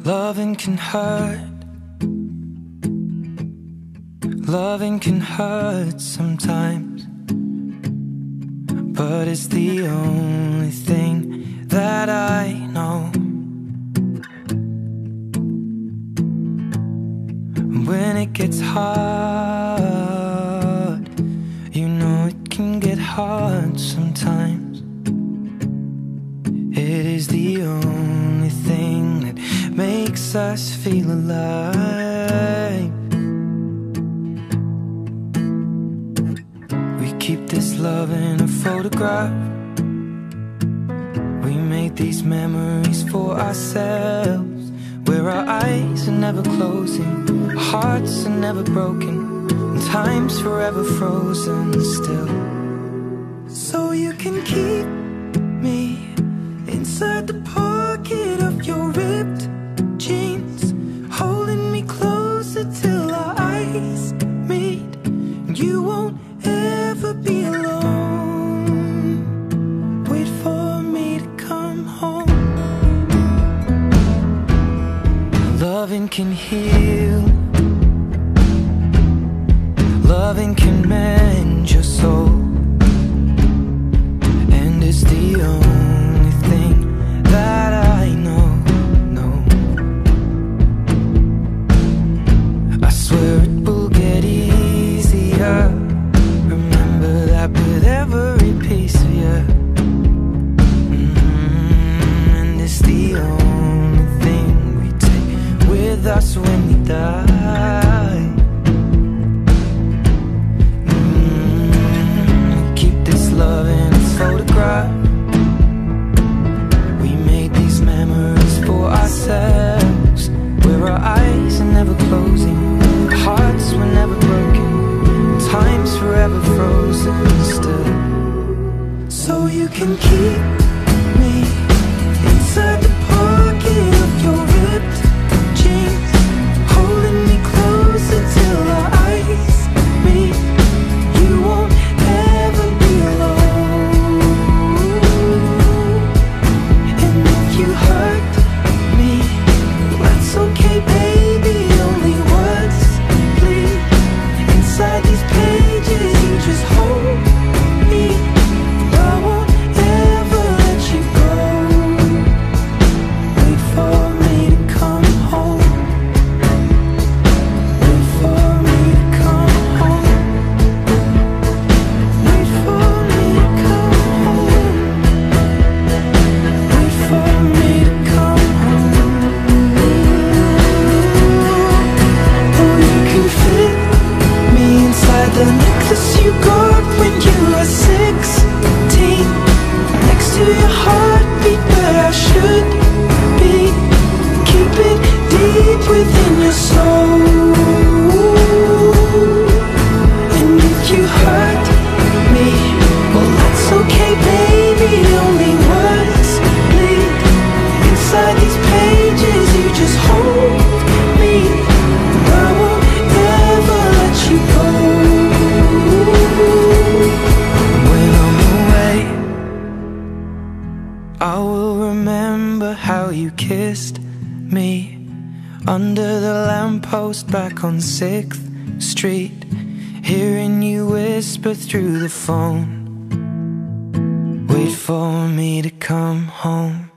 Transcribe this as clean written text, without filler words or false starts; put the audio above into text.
Loving can hurt. Loving can hurt sometimes, but it's the only thing that I know. When it gets hard, you know it can get hard sometimes. It is the only thing that makes us feel alive. We keep this love in a photograph. We made these memories for ourselves, where our eyes are never closing, our hearts are never broken, and time's forever frozen still. So you can keep me inside the pocket of your ripped jeans, holding me closer till our eyes meet. You won't ever be alone. Wait for me to come home. Loving can heal. Loving can mend your soul, and it's the only thing that I know. I swear it will get easier. Remember that with every piece of you. And it's the only thing we take with us when we die. Keep this love in a photograph. We made these memories for ourselves, where our eyes are never closing, our hearts were never broken, time's forever frozen still. So you can keep me inside the pocket of your ripped jeans, holding me closer till our eyes meet. You won't ever be alone. And if you hurt me, that's okay, baby. Only words bleed inside these pages. You just hold me. I won't ever let you go. Wait for me to come home. Wait for me to come home. Wait for me to come home. Wait for me to come home. Oh, you can fit me inside the necklace you got when you were 16, next to your heartbeat where I should be. Keep it deep within your soul. And if you hurt me, well, that's okay, baby. Only words bleed inside these pages. You just hold me. I won't ever let you go. When I'm away, I will remember how you kissed me under the lamppost back on 6th Street, hearing you whisper through the phone. Wait for me to come home.